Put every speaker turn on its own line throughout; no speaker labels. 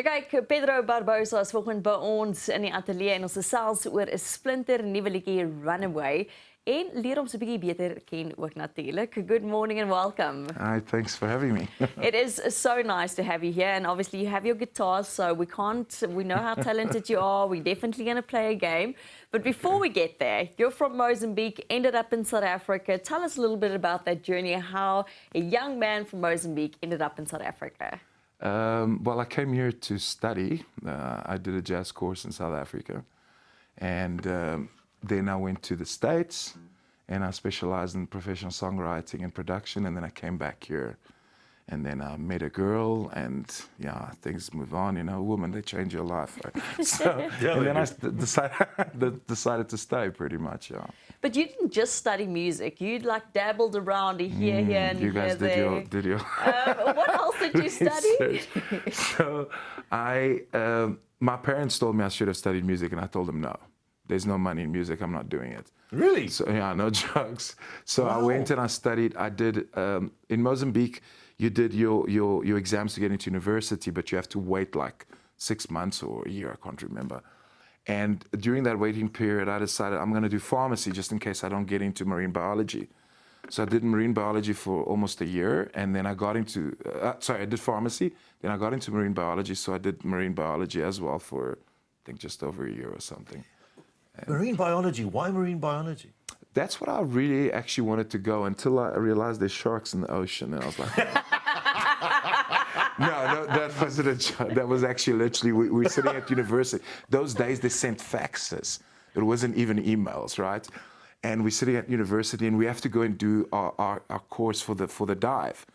Kyk, Pedro Barbosa is volgende by ons in die ateljee en ons gesels oor 'n splinter nuwe liedjie Runaway en leer ons 'n bietjie beter ken ook natuurlik. Good morning and welcome.
Hi, thanks for having me.
It is so nice to have you here, and obviously you have your guitar, so we know how talented you are. We're definitely going to play a game. But before we get there, you're from Mozambique, ended up in South Africa. Tell us a little bit about that journey, how a young man from Mozambique ended up in South Africa.
Well, I came here to study. I did a jazz course in South Africa. And then I went to the States and I specialized in professional songwriting and production. And then I came back here and then I met a girl and yeah, things move on, you know, women, they change your life. Right? So,
Yeah,
and then I
do.
decided to stay pretty much, yeah.
But you didn't just study music. You'd like dabbled around here and
you guys
here,
did your
what else did you study?
research. So my parents told me I should have studied music and I told them no. There's no money in music, I'm not doing it.
Really?
So yeah, no jokes. So
Wow.
I went and I studied. I did in Mozambique. You did your exams to get into university, but you have to wait like 6 months or a year. I can't remember. And during that waiting period, I decided I'm going to do pharmacy just in case I don't get into marine biology. So I did marine biology for almost a year, and then I got into I did pharmacy. Then I got into marine biology, so I did marine biology as well for I think just over a year or something.
Marine biology. Why marine biology?
That's what I really actually wanted to go until I realized there's sharks in the ocean, and I was like, no, that wasn't a joke. That was actually literally we were sitting at university. Those days they sent faxes. It wasn't even emails, right? And we're sitting at university and we have to go and do our course for the dive.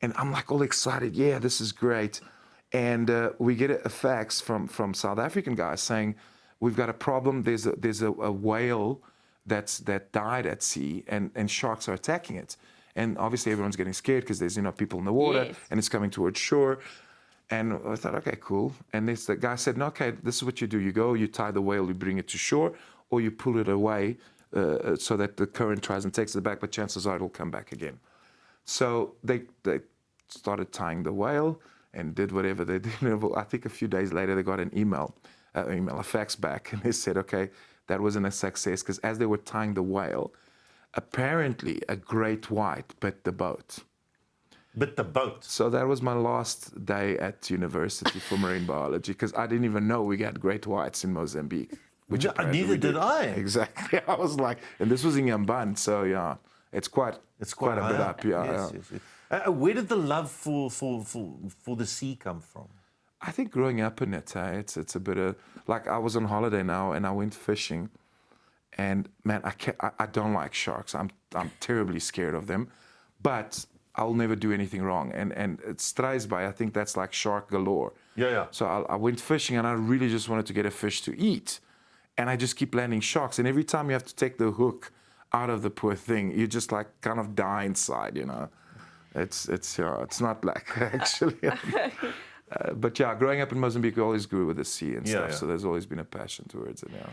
And I'm like all excited. Yeah, this is great. And we get a fax from South African guys saying, we've got a problem. There's a whale that died at sea and sharks are attacking it. And obviously everyone's getting scared because there's people in the water.
Yes.
And it's coming towards shore. And I thought, okay, cool. And the guy said, no, okay, this is what you do. You go, you tie the whale, you bring it to shore, or you pull it away so that the current tries and takes it back, but chances are it'll come back again. So they started tying the whale and did whatever they did. I think a few days later they got a fax back, and they said, okay, that wasn't a success, because as they were tying the whale, apparently a great white bit the boat.
Bit the boat.
So that was my last day at university for marine biology, because I didn't even know we got great whites in Mozambique. Which
No,
apparently
neither
we
did I.
Exactly. I was like, and this was in Yamban, so yeah, it's quite a bit up. Yeah,
Yes,
yeah.
yes, yes. Where did the love for the sea come from?
I think growing up in it, it's a bit of, like I was on holiday now and I went fishing, and man, I don't like sharks. I'm terribly scared of them, but I'll never do anything wrong. And it's Struisbaai, I think that's like shark galore.
Yeah, yeah.
So I went fishing and I really just wanted to get a fish to eat, and I just keep landing sharks. And every time you have to take the hook out of the poor thing, you just like kind of die inside, It's not like actually. But yeah, growing up in Mozambique, we always grew with the sea and stuff,
yeah.
so there's always been a passion towards it, yeah.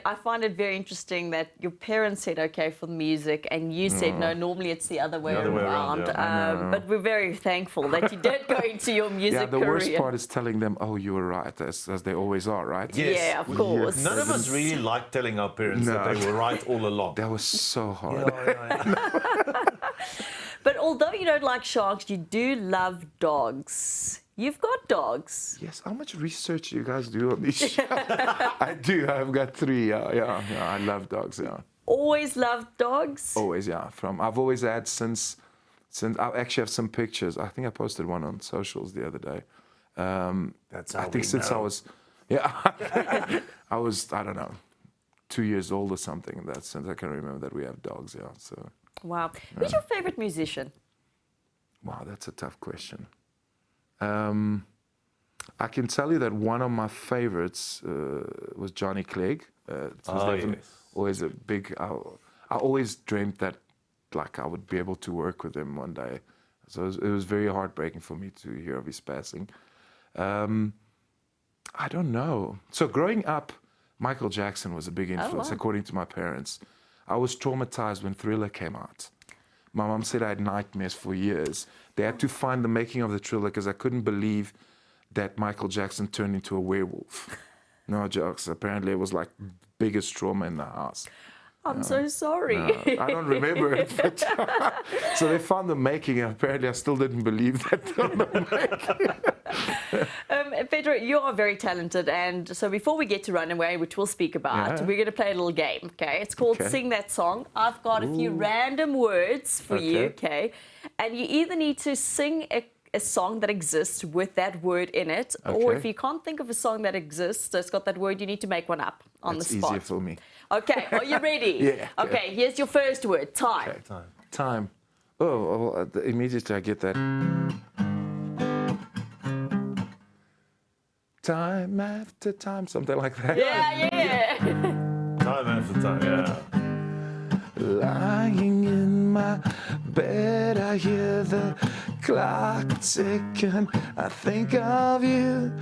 I find it very interesting that your parents said okay for the music and you said no, normally it's the other way
The other way
around.
around,
yeah.
But we're very thankful that you did go into your music
Yeah, the
career.
worst part is telling them, oh, you were right, as they always are, right?
Yes.
Yeah, of course.
None of us really like telling our parents that
No.
they were right all along.
That was so hard.
But although you don't like sharks, you do love dogs. You've got dogs.
Yes, how much research do you guys do on these shows? I do, I've got 3, yeah, I love dogs, yeah.
Always loved dogs.
Always, yeah. I've always had since I actually have some pictures. I think I posted one on socials the other day.
That's how
I think
we
since
know.
I was, I don't know, 2 years old or something. In that sense, I can remember that we have dogs, yeah. So,
Wow. Who's your favorite musician?
wow, that's a tough question. I can tell you that one of my favorites was Johnny Clegg. It was definitely
yes.
always a big. I always dreamt that, like, I would be able to work with him one day. So it was very heartbreaking for me to hear of his passing. I don't know. So growing up, Michael Jackson was a big influence,
wow.
according to my parents. I was traumatized when Thriller came out. My mom said I had nightmares for years. They had to find the making of the Thriller because I couldn't believe that Michael Jackson turned into a werewolf. No jokes. Apparently, it was like biggest trauma in the house.
I'm so sorry.
I don't remember it. But so they found the making, and apparently I still didn't believe that on the making.
Pedro, you are very talented, and so before we get to Runaway, which we'll speak about, we're going to play a little game, okay? It's called Sing That Song. I've got a few random words for you, okay? And you either need to sing a song that exists with that word in it, or if you can't think of a song that exists that's got that word, you need to make one up on the spot.
Easier for me.
Okay, are you ready?
Yeah.
Okay, here's your first word, time.
Okay. Time. Oh, well, immediately I get that. Time after time, something like that.
Yeah.
Time after time, yeah.
Lying in my bed, I hear the clock ticking. I think of you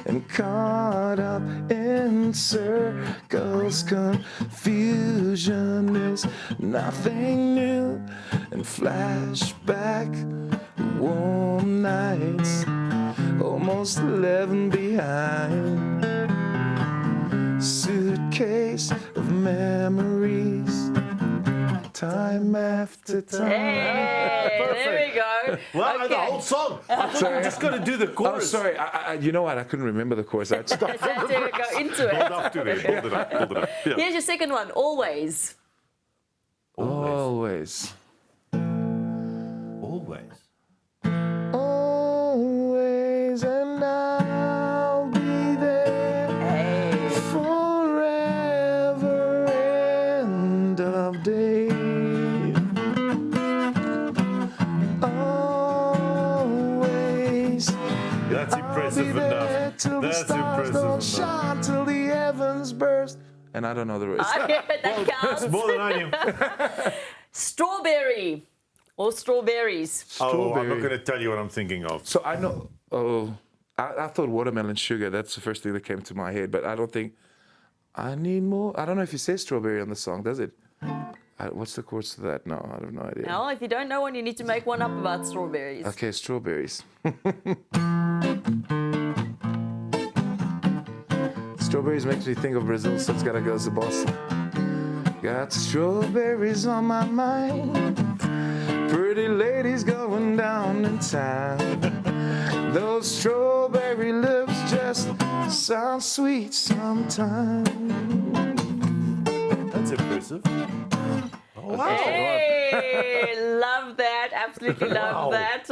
and caught up in circles. Confusion is nothing new. And flashback, warm nights, almost 11 behind. Suitcase of memories. Time after time.
Hey, there we go.
Well, the whole song. I thought you were just going to do the
Oh,
chorus.
sorry. You know what? I couldn't remember the chorus. I'd stop.
So to go into it.
Hold up to it. Hold it up. Hold it up. Yeah.
Here's your second one, always.
Always.
Always.
Always, and I'll be there
Hey.
forever. End of day. Always.
That's impressive enough.
Till the
That's
stars
impressive
don't
enough.
shine, till the heavens burst. And I don't know the rest.
That counts.
More than I knew.
Strawberry or strawberries.
Oh, I'm not going to tell you what I'm thinking of.
So I know. Oh, I thought watermelon sugar. That's the first thing that came to my head. But I don't think I need more. I don't know if you say strawberry on the song. Does it? What's the chorus to that? No, I have no idea.
Now, if you don't know one, you need to make one up about strawberries.
Okay, strawberries. Strawberries makes me think of Brazil, so it's gotta go to Boston. Got strawberries on my mind. Pretty ladies going down in town. Those strawberry lips just sound sweet sometimes.
That's impressive. Oh, wow.
Hey, love that. Absolutely love that.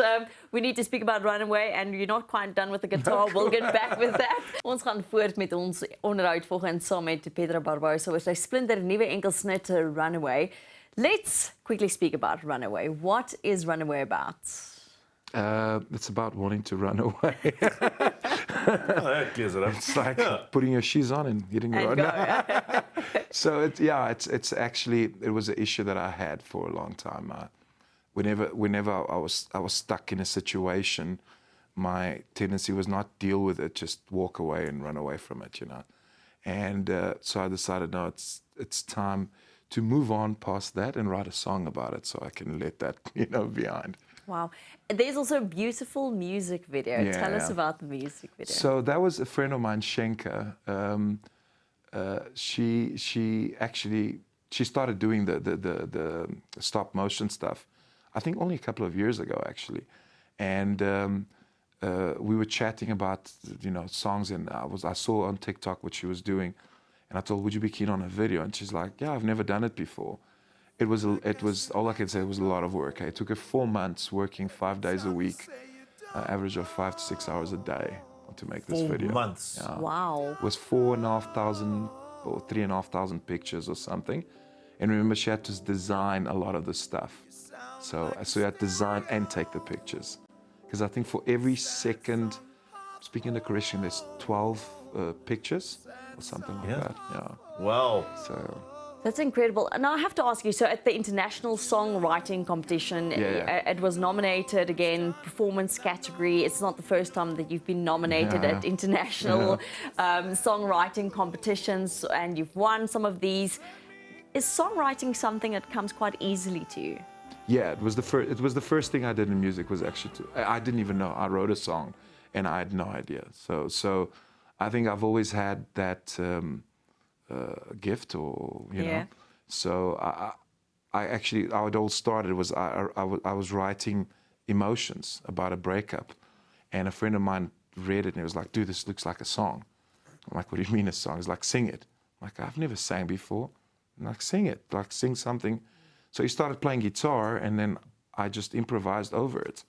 We need to speak about Runaway, and you're not quite done with the guitar. We'll get back with that. Ons gaan voort met ons onderhoud volgens saam met Pedro Barbosa oor sy splinter nuwe enkelsnit Runaway. Let's quickly speak about Runaway. What is Runaway about?
It's about wanting to run away.
That clears it up.
It's like putting your shoes on and getting
And
run.
go.
So it's actually, it was an issue that I had for a long time. Whenever I was stuck in a situation, my tendency was not deal with it, just walk away and run away from it, you know. And so I decided, no, it's time to move on past that and write a song about it, so I can let that, you know, behind.
Wow. There's also a beautiful music video.
Yeah,
Tell us
yeah.
about the music video.
So that was a friend of mine, Schenker. She started doing the stop motion stuff, I think only a couple of years ago actually, and we were chatting about, you know, songs, and I saw on TikTok what she was doing, and I told, would you be keen on a video? And she's like, yeah, I've never done it before. It was all I can say, it was a lot of work. It took her 4 months working 5 days a week, average of 5 to 6 hours a day to make this
4
video.
months.
Yeah.
Wow.
It was 4,500 or 3,500 pictures or something. And remember, she had to design a lot of the stuff. So you had to design and take the pictures. Because I think for every second, speaking the correction, there's 12 pictures or something like that. Yeah.
Wow.
So
That's incredible. Now I have to ask you, so at the International Songwriting Competition, it was nominated again, performance category. It's not the first time that you've been nominated at international songwriting competitions, and you've won some of these. Is songwriting something that comes quite easily to you?
yeah, it was the first thing I did in music was actually I didn't even know. I wrote a song and I had no idea. So I think I've always had that gift, or you know. So I actually, how it all started was I was writing emotions about a breakup, and a friend of mine read it and he was like, "Dude, this looks like a song." I'm like, "What do you mean a song?" He's like, "Sing it." I'm like, "I've never sang before." I'm like, "Sing it, like sing something." So he started playing guitar, and then I just improvised over it,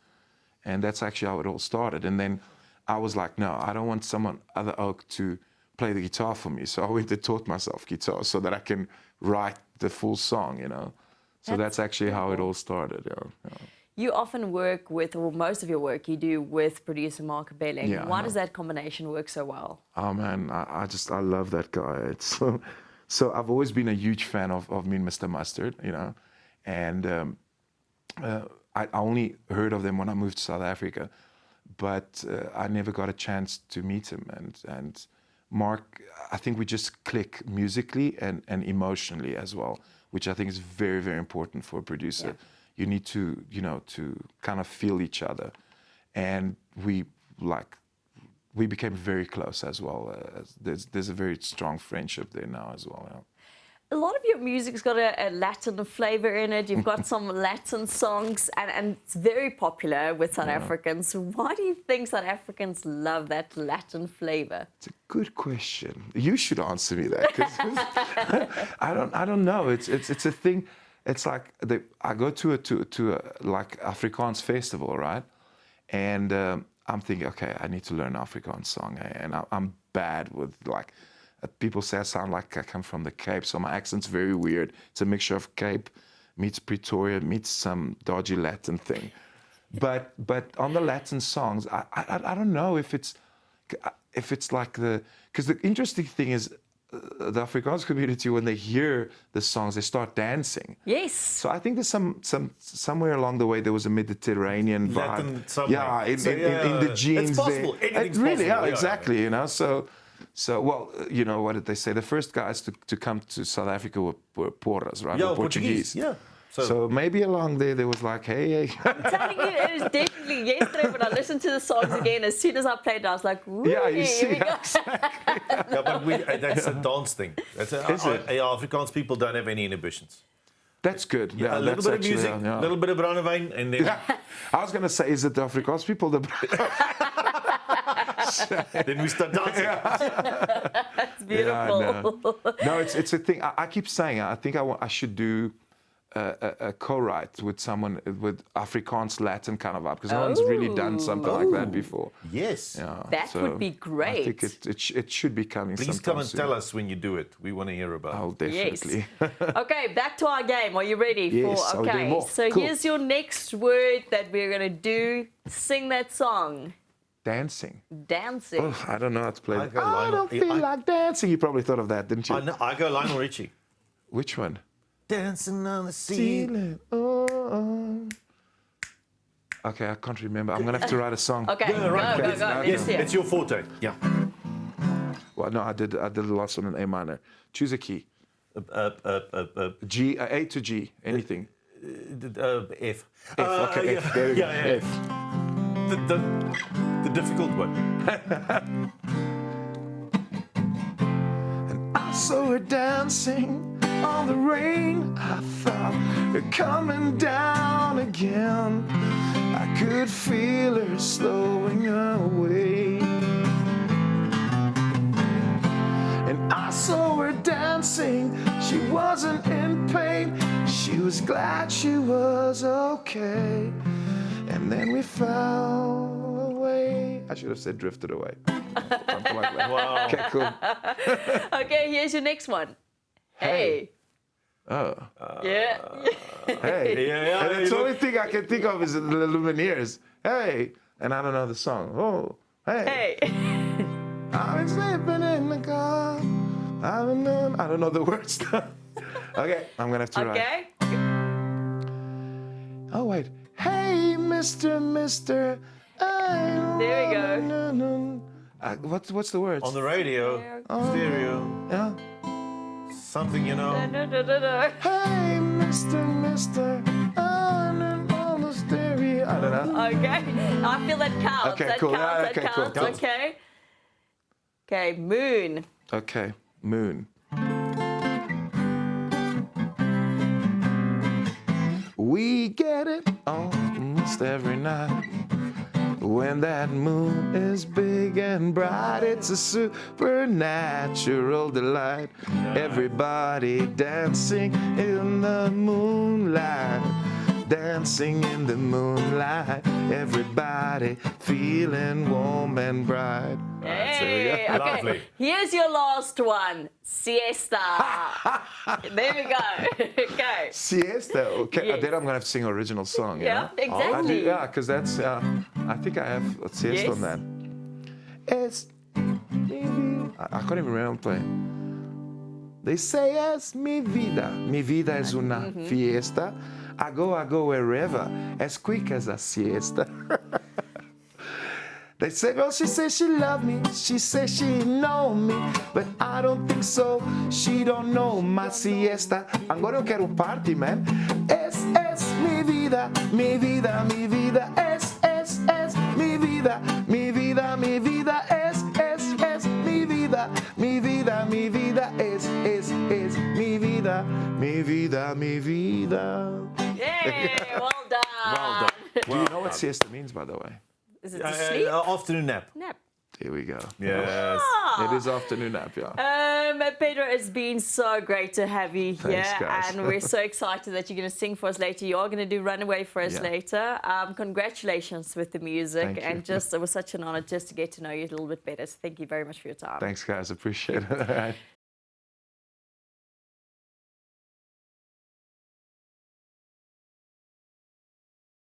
and that's actually how it all started. And then I was like, "No, I don't want someone other oak to play the guitar for me." So I went and taught myself guitar so that I can write the full song, you know. So that's actually how it all started. Yeah.
You often work with, or most of your work you do with producer Mark Belling.
Yeah,
Why does that combination work so well?
Oh man, I love that guy. It's so I've always been a huge fan of Me and Mr. Mustard, you know, and I only heard of them when I moved to South Africa, but I never got a chance to meet him. And Mark, I think we just click musically and emotionally as well, which I think is very, very important for a producer. Yeah. You need to, you know, to kind of feel each other, and we became very close as well. There's a very strong friendship there now as well. Yeah.
A lot of your music's got a Latin flavor in it. You've got some Latin songs, and it's very popular with South Africans. Why do you think South Africans love that Latin flavor?
It's a good question. You should answer me that, 'cause I don't know. It's a thing. It's like I go to a like Afrikaans festival, right? And I'm thinking, okay, I need to learn Afrikaans song, and I'm bad with like. People say I sound like I come from the Cape, so my accent's very weird. It's a mixture of Cape meets Pretoria meets some dodgy Latin thing. But on the Latin songs, I don't know if it's like because the interesting thing is the Afrikaans community, when they hear the songs, they start dancing.
Yes.
So I think there's somewhere along the way there was a Mediterranean vibe.
Latin somewhere.
Yeah, in the genes.
It's possible.
There.
Anything's
really,
possible.
yeah, exactly. You know, so well, you know, what did they say? The first guys to come to South Africa were Porras, right?
Yeah,
or Portuguese.
Yeah.
So maybe along there was like, hey.
I'm telling you, it was definitely yesterday when I listened to the songs again. As soon as I played it, I was like, "Ooh,
Yeah, you see,
here we go."
exactly.
Yeah, but that's a dance thing. That's Afrikaans people don't have any inhibitions.
That's good. Yeah,
A little
that's
bit of
actually,
music, a little bit of Runaway, and then
I was going to say, is it the Afrikaans people?
then we start dancing.
It's beautiful.
Yeah, no, it's a thing. I keep saying, I think I should do a co-write with someone with Afrikaans Latin kind of vibe, because no one's really done something like that before.
Yes.
Yeah,
That would be great.
I think it should be coming.
Please come and tell us when you do it. We want to hear about it.
Oh, definitely.
Yes. Okay, back to our game. Are you ready?
Yes, I'll do
Okay,
more.
so
Cool.
here's your next word that we're going to do. Sing that song.
Dancing.
Dancing.
Oh, I don't know how to play.
I go
I
Lionel-
don't feel like dancing. You probably thought of that, didn't you?
I go Lionel Richie.
Which one?
Dancing on the ceiling.
Okay, I can't remember. I'm gonna have to write a song.
Okay,
Yeah, right.
go.
Yes,
Let's hear.
it's your forte. Yeah.
Well, no, I did the last one in A minor. Choose a key. G, A to G, anything.
F.
F. Okay, F. There we go. F.
The difficult one.
I saw her dancing on the rain. I thought her coming down again. I could feel her slowing away. And I saw her dancing. She wasn't in pain. She was glad she was okay. And then we fell away. I should have said drifted away. Something like that.
Wow.
Okay, cool.
Okay, here's your next one. Hey.
Oh.
Yeah.
Hey.
Yeah,
And the only thing I can think of is the Lumineers. Hey. And I don't know the song. Oh. Hey.
Hey.
I've been sleeping in the car. I don't know the words. Okay, I'm going to have to write.
Okay.
Oh, wait. Hey, Mr.
There we go.
What's the words?
On the radio, stereo,
Yeah.
something, you know.
No.
Hey, Mr. I'm on the stereo. you? I don't know.
Okay. I feel that counts.
Okay,
that
cool.
counts.
Yeah,
That
okay, cool.
counts.
Counts.
Okay. Okay, moon.
Okay, moon. We get it almost every night. When that moon is big and bright, it's a supernatural delight. Everybody dancing in the moonlight. Dancing in the moonlight. Everybody feeling warm and bright.
Hey,
There we go.
okay.
Lovely.
Here's your last one. Siesta. There we go. Okay.
Siesta. Okay,
Yes.
then I'm gonna have to sing original song.
Yeah,
I
exactly.
do, yeah, because that's. I think I have a siesta
Yes.
on that. Es I can't even remember playing. They say es mi vida. Mi vida es una fiesta. I go wherever, as quick as a siesta. They say, well, she says she love me. She says she know me. But I don't think so. She don't know my siesta. Agora eu quero party, man. Es mi vida, mi vida, mi vida. Es mi vida, mi vida, mi vida. Es mi vida, mi vida, mi vida. Es mi vida, mi vida, mi vida.
Yay, well done.
Well done.
Do you know what siesta means, by the way?
Is it to sleep?
Afternoon nap.
Nap.
Here we go.
Yes.
It is afternoon nap, yeah.
Pedro, it's been so great to have you here,
Thanks, guys.
and we're so excited that you're going to sing for us later. You are going to do Runaway for us
Yeah.
later. Congratulations with the music,
Thank you.
and just it was such an honor just to get to know you a little bit better. So thank you very much for your time.
Thanks, guys. Appreciate it. All right.